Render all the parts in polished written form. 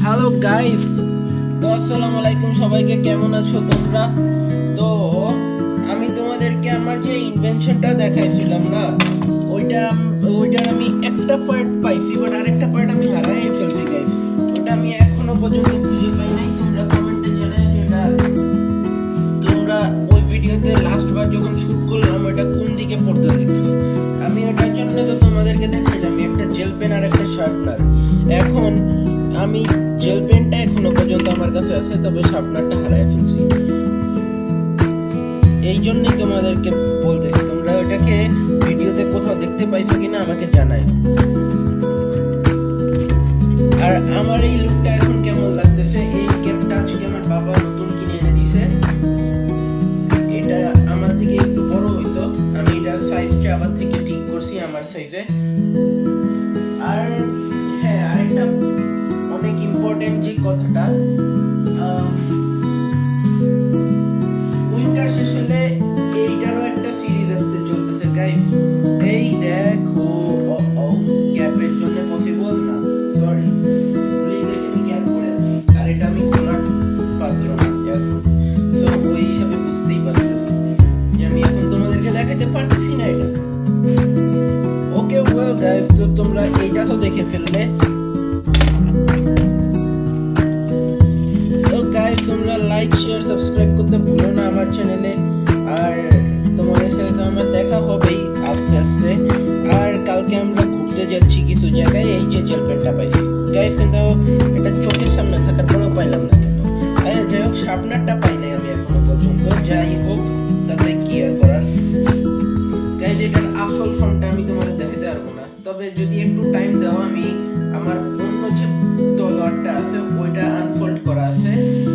Hello guys, তো আসসালামু আলাইকুম সবাইকে। কেমন আছো তোমরা? তো আমি তোমাদেরকে আমার যে ইনভেনশনটা দেখাইছিলাম না, ওইটার আমি একটা পার্ট পাইছি, বাট আরেকটা পার্ট আমি হারাই ফেলছি গাইস। ওটা আমি এখনো পর্যন্ত খুঁজে পাই নাই। তোমরা কমেন্টে জানাও যেটা তোমরা ওই ভিডিওতে লাস্টবার যখন শুট করলাম ওটা কোন দিকে পড়তে দেখছো। আমি ওটার জন্য তো তোমাদেরকে দেখাইলাম একটা জেল পেন আর একটা শার্পনার। এখন আমি জেল পেনটা এখনো পর্যন্ত আমার কাছে আছে, তবে শার্পনারটা হারাই ফেলছি। এই জন্যই তোমাদেরকে বলতেছি, তোমরা ওটাকে ভিডিওতে কোথাও দেখতে পাইছো কিনা আমাকে জানাই। আর আমার এই লুকটা এখন কেমন লাগতেছে? এই ক্যাপটা আজকে আমার বাবা নতুন কিনে এনে দিছে। এটা আমার থেকে একটু বড় হইতো, আমি এটার সাইজটা আবার থেকে ঠিক করছি আমার সাইজে। আর হ্যাঁ, আরেকটা অনেক ইম্পর্টেন্ট যে কথাটা, উইন্টার শেষ হলে এইটারও একটা সিরিজ আসতে চলতেছে গাইস। এই দেখো, ক্যাপের জন্য পসিবল না, সরি, ভুলেই দেখে আমি ক্যাপ করে আছি। আর এটা আমি খোলার পাত্র না এখন, সো ওই হিসাবে বুঝতেই পারতেছি যে আমি এখন তোমাদেরকে দেখাতে পারতেছি না এটা। ওকে ওয়েল গাইস, তো তোমরা এইটা তো দেখে ফেললে। তোমরা লাইক শেয়ার সাবস্ক্রাইব করতে ভুলো না আমার চ্যানেলে। আর তোমাদের সাথে তো আমার দেখা হবেই আস্তে আস্তে। আর কালকে আমরা ঘুরতে যাচ্ছি কিছু জায়গায়। এই যে জেল পেনটা পাইছি গাইস, কিন্তু এটা চোখের সামনে থাকার পরেও পাইলাম না কেন। যাই হোক, শার্পনারটা পাই নাই আমি এখনো পর্যন্ত। যাই হোক, তাতে কি আর করার গাইস। এটার আসল ফোনটা আমি তোমাদের দেখাতে পারবো না, তবে যদি একটু টাইম দাও আমি আমার অন্য যে তলোয়ারটা আছে ওইটা আনফোল্ড করা আছে,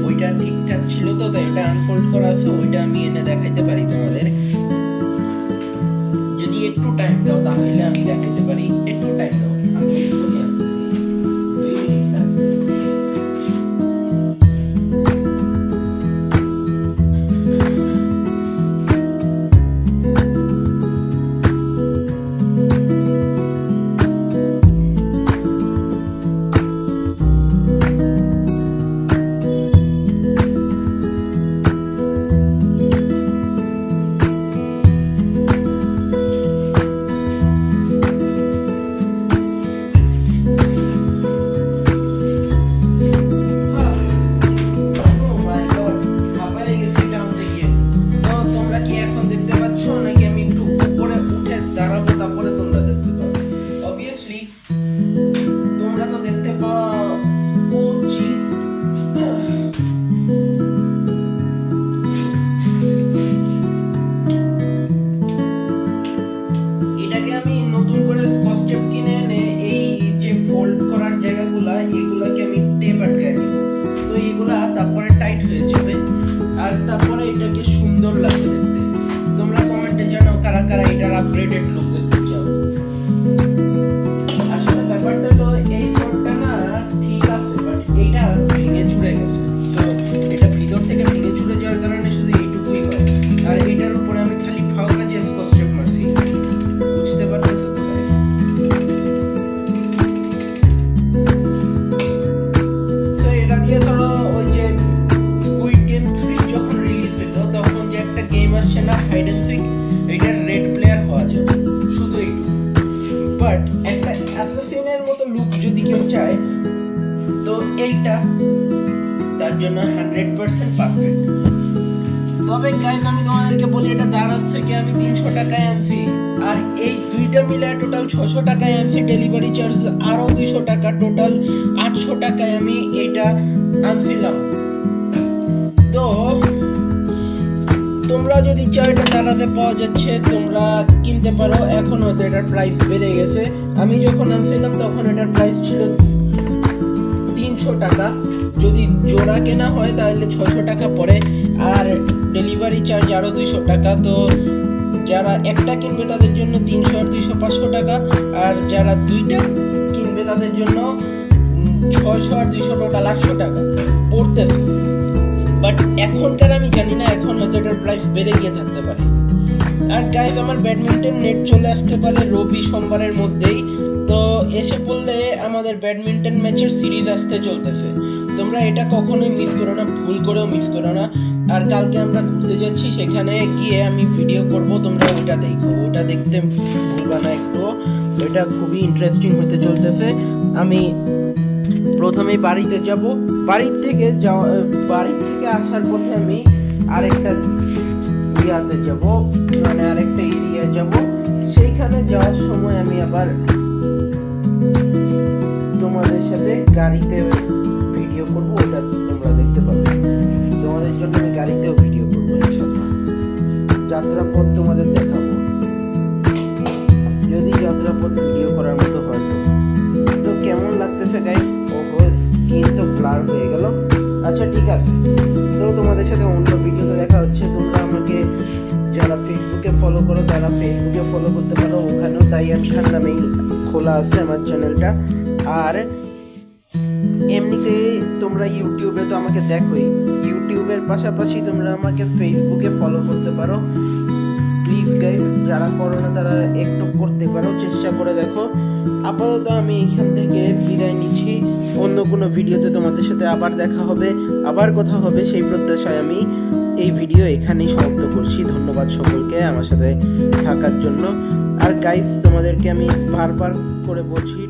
ওইটা ঠিকঠাক ছিল তো, তাই এটা আনফোল্ড করা আছে, ওইটা আমি এনে দেখাইতে পারি তোমাদের। যদি একটু টাইম দাও তাহলে আমি দেখাইতে পারি। একটু টাইম দাও, আমি একটু নিয়ে আসতেছি। তারপরে টাইট হয়ে যাবে, আর তারপরে এটাকে সুন্দর লাগবে দেখতে। তোমরা কমেন্টে জানাও কারা কারা এটার আপগ্রেডেড লুক দেখতে চাও। আসলে ব্যাপারটা হলো এই ফোনটা না ঠিক আছে, বাট এইটা ভেঙে ছুড়ে গেছে। তো এটা ভিতর থেকে ভেঙে ছুড়ে যাওয়ার কারণে শুধু এইটুকুই হয়। আর এটার উপরে আমি খালি ফাউকা যে স্কচটেপ মারছি, বুঝতে পারতেছো তো গাইস? তো এটা দিয়ে ধরো ওই যে স্কুইড গেম 3 যখন রিলিজ হতো তখন যে একটা গেম আসছে না, হাইড এন্ড সিক, এটার রেড প্লেয়ার হওয়া যাবে শুধু এইটুকু। বাট একটা অ্যাসাসিনের মতো লুক যদি কেউ চায় তো এইটা তার জন্য 100% পারফেক্ট। তবে গাইস আমি তোমাদেরকে বলি, এটা দারাজ থেকে আমি 300 টাকায় আনছি, আর এই দুইটা মিলে টোটাল 600 টাকায় আনছি। ডেলিভারি চার্জ আরো 200 টাকা, টোটাল 800 টাকায় আমি এটা আনছিলাম। তো তোমরা যদি চাও এটা দারাজে পাওয়া যাচ্ছে, তোমরা কিনতে পারো। এখন হয়তো এটার প্রাইস বেড়ে গেছে। আমি যখন আনছিলাম তখন এটার প্রাইস ছিল 300 টাকা। যদি জোড়া কেনা হয় তাহলে 600 টাকা পড়ে, আর ডেলিভারি চার্জ আরো 200 টাকা। তো যারা একটা কিনবে তাদের জন্য 300 আর 200 500 টাকা, আর যারা দুইটা কিনবে তাদের জন্য 600 আর 200 টোটাল 800 টাকা পড়তেছে। বাট এখনকার আমি জানি না, এখন হয়তো এটার প্রাইস বেড়ে গিয়ে থাকতে পারে। আর গাইস আমার ব্যাডমিন্টন নেট চলে আসতে পারে রবি সোমবারের মধ্যেই। তো এসে পড়লে আমাদের ব্যাডমিন্টন ম্যাচের সিরিজ আসতে চলতেছে, তোমরা এটা কখনোই মিস করো না, ভুল করেও মিস করো না। আর কালকে আমরা ঘুরতে যাচ্ছি, সেখানে গিয়ে আমি ভিডিও করব, তোমরা ওইটা দেখো, ওটা দেখতে ভুলবা না একটু, এটা খুবই ইন্টারেস্টিং হতে চলতেছে। আমি প্রথমেই বাড়িতে যাব, বাড়ি থেকে আসার পথে আমি আরেকটা ইয়াতে যাব, মানে আরেকটা এরিয়া যাব, সেইখানে যাওয়ার সময় আমি আবার তোমাদের সাথে গাড়িতে ভিডিও করব, ওটা তোমরা দেখতে পাবে। তোমাদের জন্য আমি গাড়িতেও ভিডিও করবো ইনশাআল্লাহ, যাত্রাপথ তোমাদের দেখাবো, যদি যাত্রাপথ ভিডিও করার মতো হয়। তো কেমন লাগতেছে গাইস? ওহো, স্ক্রিন তো ব্লার হয়ে গেল। আচ্ছা ঠিক আছে, তো তোমাদের সাথে অন্য ভিডিওতে দেখা হচ্ছে। তোমরা আমাকে যারা ফেসবুকে ফলো করো তারা ফেসবুকে ফলো করতে পারো, ওখানেও তাইয়ান খান নামেই খোলা আছে আমার চ্যানেলটা। আর এমনিতে তোমরা ইউটিউবে তো আমাকে দেখোই, ইউটিউবের পাশাপাশি তোমরা আমাকে ফেসবুকে ফলো করতে পারো। প্লিজ গাইস, যারা করো না তারা একটু করতে পারো, চেষ্টা করে দেখো। আপাতত আমি এখান থেকে বিদায় নিচ্ছি, অন্য কোনো ভিডিওতে তোমাদের সাথে আবার দেখা হবে, আবার কথা হবে, সেই প্রত্যাশায় আমি এই ভিডিও এখানেই সমাপ্ত করছি। ধন্যবাদ সকলকে আমার সাথে থাকার জন্য। আর গাইস, তোমাদেরকে আমি বারবার করে বলছি,